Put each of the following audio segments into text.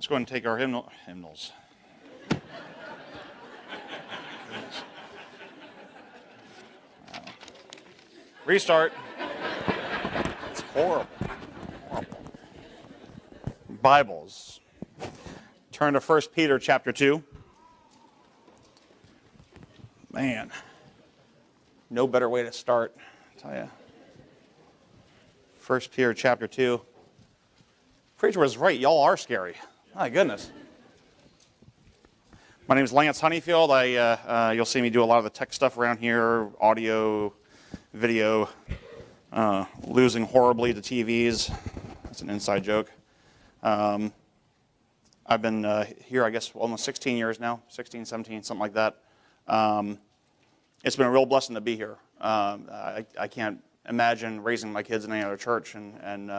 Let's go ahead and take our hymnals. Restart. It's horrible. Horrible. Bibles. Turn to 1 Peter chapter 2. Man, no better way to start, I tell you. 1 Peter chapter 2. Preacher was right, y'all are scary. My goodness. My name is Lance Hunnefield. You'll see me do a lot of the tech stuff around here, audio, video, losing horribly to TVs. That's an inside joke. I've been here, I guess, almost 16 years now, 16, 17, something like that. It's been a real blessing to be here. I can't imagine raising my kids in any other church, and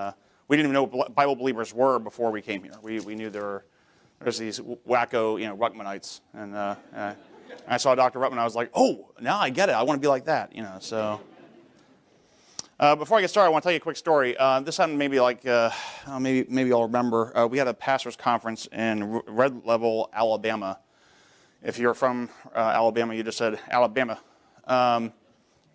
we didn't even know what Bible believers were before we came here. We knew there's these wacko, Ruckmanites, and I saw Dr. Ruckman, I was like, oh, now I get it. I want to be like that, So before I get started, I want to tell you a quick story. This happened maybe maybe you'll remember. We had a pastors' conference in Red Level, Alabama. If you're from Alabama, you just said Alabama.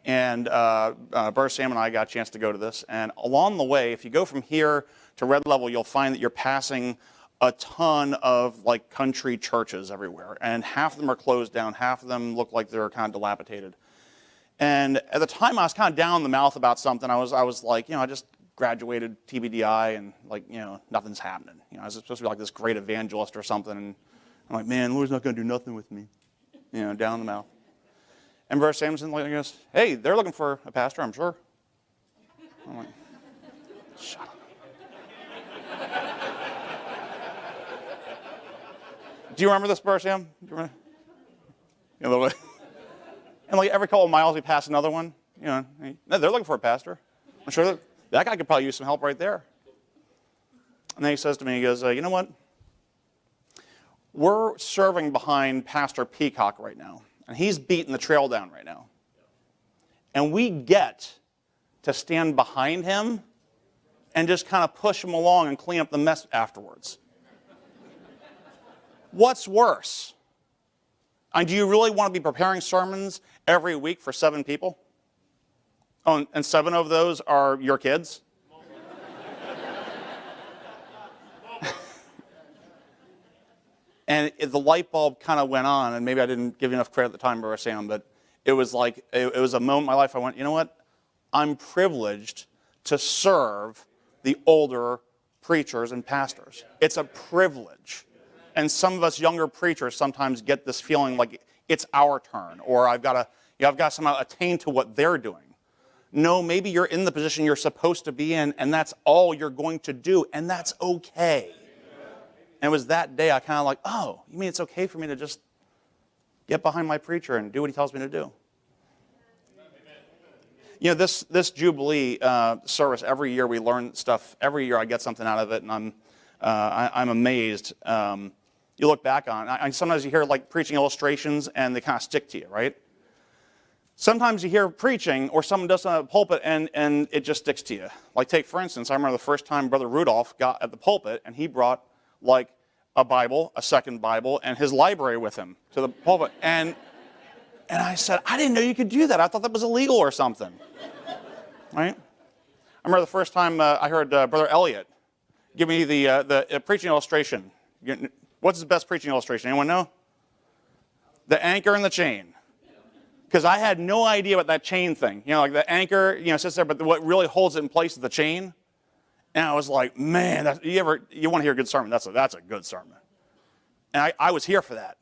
Brother Sam and I got a chance to go to this. And along the way, if you go from here to Red Level, you'll find that you're passing a ton of country churches everywhere. And half of them are closed down. Half of them look like they're kind of dilapidated. And at the time, I was kind of down in the mouth about something. I was like, I just graduated TBDI and nothing's happening. I was supposed to be like this great evangelist or something. And I'm like, man, Lord's not going to do nothing with me. Down in the mouth. And Brother Samson goes, hey, they're looking for a pastor, I'm sure. I'm like, shut up. Do you remember this, Brother Sam? Do you remember? A little bit. And every couple of miles we pass another one. They're looking for a pastor. I'm sure that guy could probably use some help right there. And then he says to me, he goes, you know what? We're serving behind Pastor Peacock right now. And he's beating the trail down right now. And we get to stand behind him and just kind of push him along and clean up the mess afterwards. What's worse? And do you really want to be preparing sermons every week for 7 people? Oh, and 7 of those are your kids? And the light bulb kind of went on, and maybe I didn't give you enough credit at the time, Brother Sam, but it was it was a moment in my life I went, you know what? I'm privileged to serve the older preachers and pastors. It's a privilege. And some of us younger preachers sometimes get this feeling like it's our turn, or I've got to somehow attain to what they're doing. No, maybe you're in the position you're supposed to be in, and that's all you're going to do, and that's okay. And it was that day I kind of oh, you mean it's okay for me to just get behind my preacher and do what he tells me to do? This Jubilee service, every year we learn stuff. Every year I get something out of it, and I'm amazed. You look back on it. Sometimes you hear preaching illustrations, and they kind of stick to you, right? Sometimes you hear preaching, or someone does something at the pulpit, and it just sticks to you. Take, for instance, I remember the first time Brother Rudolph got at the pulpit, and he brought a Bible, a second Bible, and his library with him to the pulpit. And I said, I didn't know you could do that. I thought that was illegal or something. Right? I remember the first time I heard Brother Elliott give me the preaching illustration. What's his best preaching illustration? Anyone know? The anchor and the chain. Because I had no idea what that chain thing, the anchor, sits there, but what really holds it in place is the chain. And I was like, man, you want to hear a good sermon? That's a good sermon. And I was here for that.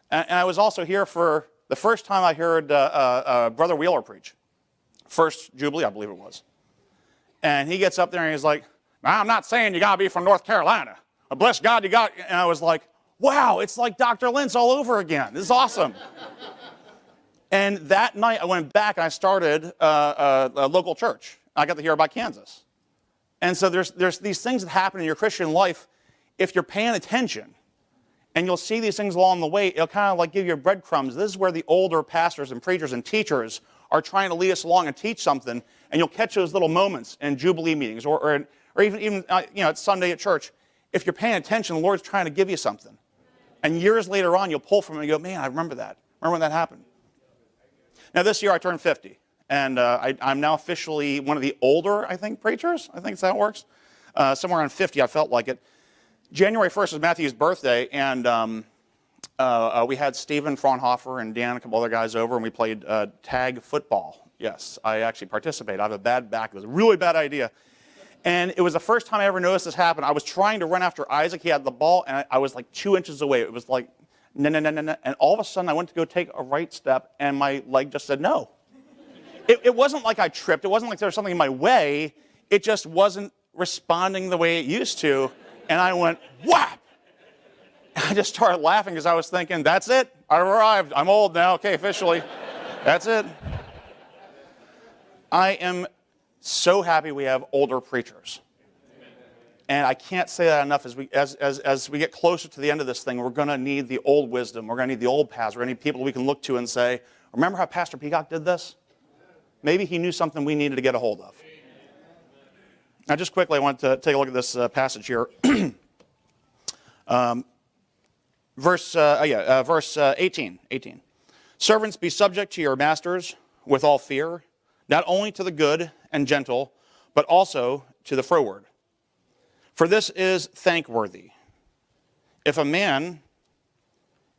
And I was also here for the first time I heard Brother Wheeler preach. First Jubilee, I believe it was. And he gets up there and he's like, I'm not saying you got to be from North Carolina. But bless God you got. And I was like, wow, it's like Dr. Lentz all over again. This is awesome. And that night I went back and I started a local church. I got to hear about Kansas. And so there's these things that happen in your Christian life if you're paying attention. And you'll see these things along the way. It'll kind of give you breadcrumbs. This is where the older pastors and preachers and teachers are trying to lead us along and teach something. And you'll catch those little moments in Jubilee meetings or even at Sunday at church. if you're paying attention, the Lord's trying to give you something. And years later on, you'll pull from it and go, man, I remember that. Remember when that happened? Now, this year I turned 50. And I'm now officially one of the older, I think, preachers. I think that's how it works. Somewhere around 50, I felt like it. January 1st was Matthew's birthday, and we had Stephen Fraunhofer and Dan and a couple other guys over, and we played tag football. Yes, I actually participated. I have a bad back. It was a really bad idea. And it was the first time I ever noticed this happen. I was trying to run after Isaac. He had the ball, and I was like 2 inches away. It was like, no. And all of a sudden, I went to go take a right step, and my leg just said no. It wasn't like I tripped. It wasn't like there was something in my way. It just wasn't responding the way it used to. And I went, whap! I just started laughing because I was thinking, that's it. I arrived. I'm old now. Okay, officially. That's it. I am so happy we have older preachers. And I can't say that enough. As we get closer to the end of this thing, we're going to need the old wisdom. We're going to need the old paths. We're going to need people we can look to and say, remember how Pastor Peacock did this? Maybe he knew something we needed to get a hold of. Now, just quickly, I want to take a look at this passage here. Verse 18. Servants, be subject to your masters with all fear, not only to the good and gentle, but also to the froward. For this is thankworthy. If a man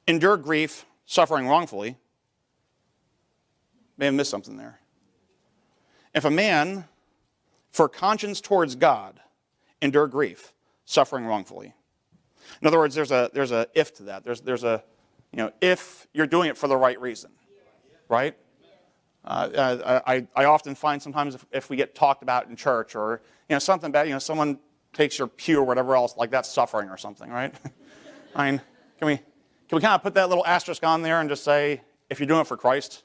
endure grief, suffering wrongfully, may have missed something there. If a man, for conscience towards God, endure grief, suffering wrongfully. In other words, there's a if to that. There's a, if you're doing it for the right reason, right? I often find sometimes if we get talked about in church or, something bad, someone takes your pew or whatever else, like that's suffering or something, right? I mean, can we kind of put that little asterisk on there and just say, if you're doing it for Christ?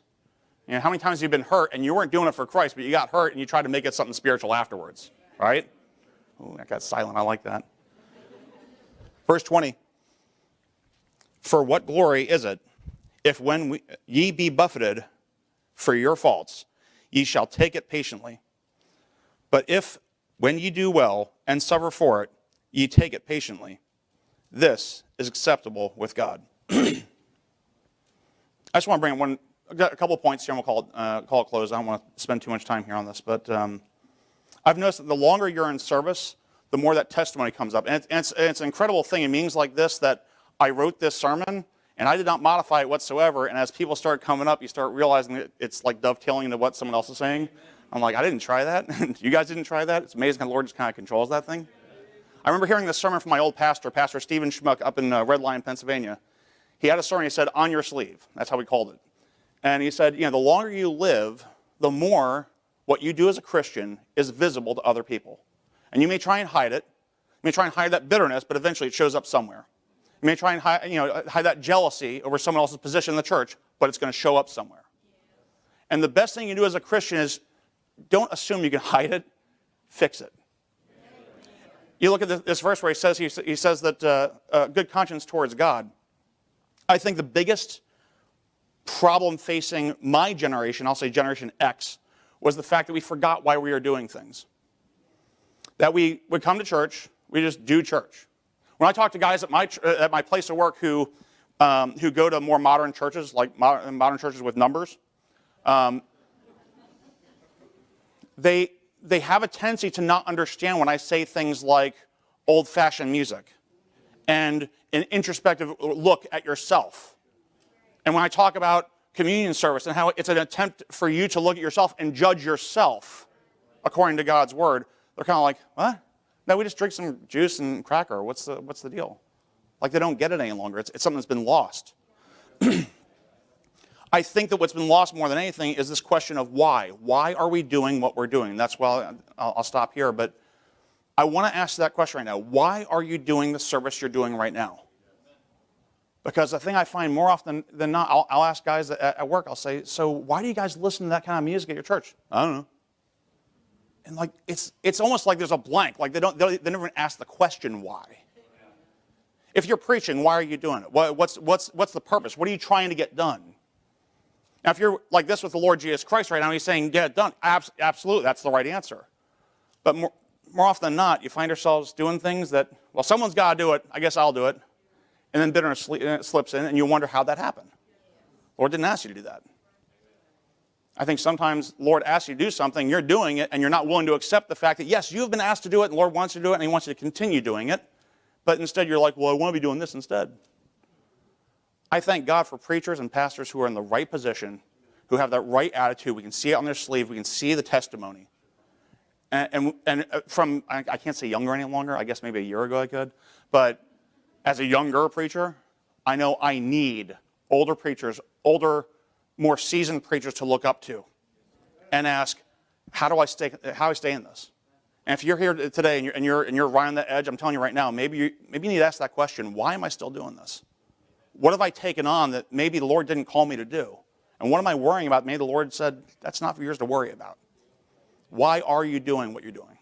How many times have you been hurt and you weren't doing it for Christ, but you got hurt and you tried to make it something spiritual afterwards, right? Oh, that got silent. I like that. Verse 20. For what glory is it, if when ye be buffeted for your faults, ye shall take it patiently? But if when ye do well and suffer for it, ye take it patiently, this is acceptable with God. I just want to bring up I've got a couple of points here, and we'll call it close. I don't want to spend too much time here on this, but I've noticed that the longer you're in service, the more that testimony comes up. And it's an incredible thing in meetings like this that I wrote this sermon, and I did not modify it whatsoever. And as people start coming up, you start realizing that it's like dovetailing into what someone else is saying. I'm like, I didn't try that. You guys didn't try that. It's amazing how the Lord just kind of controls that thing. I remember hearing this sermon from my old pastor, Pastor Stephen Schmuck, up in Red Lion, Pennsylvania. He had a sermon, he said, on your sleeve. That's how we called it. And he said, the longer you live, the more what you do as a Christian is visible to other people. And you may try and hide it. You may try and hide that bitterness, but eventually it shows up somewhere. You may try and hide that jealousy over someone else's position in the church, but it's going to show up somewhere. And the best thing you do as a Christian is don't assume you can hide it, fix it. You look at this verse where he says that good conscience towards God. I think the biggest problem facing my generation, I'll say Generation X, was the fact that we forgot why we were doing things. That we would come to church, we just do church. When I talk to guys at my place of work who go to more modern churches, like modern churches with numbers, they have a tendency to not understand when I say things like old-fashioned music and an introspective look at yourself. And when I talk about communion service and how it's an attempt for you to look at yourself and judge yourself according to God's word, they're kind of like, what? No, we just drink some juice and cracker. What's the deal? Like they don't get it any longer. It's something that's been lost. I think that what's been lost more than anything is this question of why. Why are we doing what we're doing? That's why I'll stop here. But I want to ask that question right now. Why are you doing the service you're doing right now? Because the thing I find more often than not, I'll ask guys at work, I'll say, so why do you guys listen to that kind of music at your church? I don't know. And like it's almost like there's a blank. Like they never even ask the question why. If you're preaching, why are you doing it? What's the purpose? What are you trying to get done? Now, if you're like this with the Lord Jesus Christ right now, he's saying, get it done. Absolutely, that's the right answer. But more often than not, you find ourselves doing things that, well, someone's got to do it, I guess I'll do it. And then bitterness slips in, and you wonder how that happened. The Lord didn't ask you to do that. I think sometimes the Lord asks you to do something, you're doing it, and you're not willing to accept the fact that, yes, you've been asked to do it, and the Lord wants you to do it, and He wants you to continue doing it. But instead you're like, well, I want to be doing this instead. I thank God for preachers and pastors who are in the right position, who have that right attitude. We can see it on their sleeve. We can see the testimony. And from, I can't say younger any longer. I guess maybe a year ago I could. But as a younger preacher, I know I need older preachers, more seasoned preachers to look up to and ask, how do I stay in this? And if you're here today and you're right on the edge, I'm telling you right now, maybe you need to ask that question, why am I still doing this? What have I taken on that maybe the Lord didn't call me to do? And what am I worrying about? Maybe the Lord said, that's not for yours to worry about. Why are you doing what you're doing?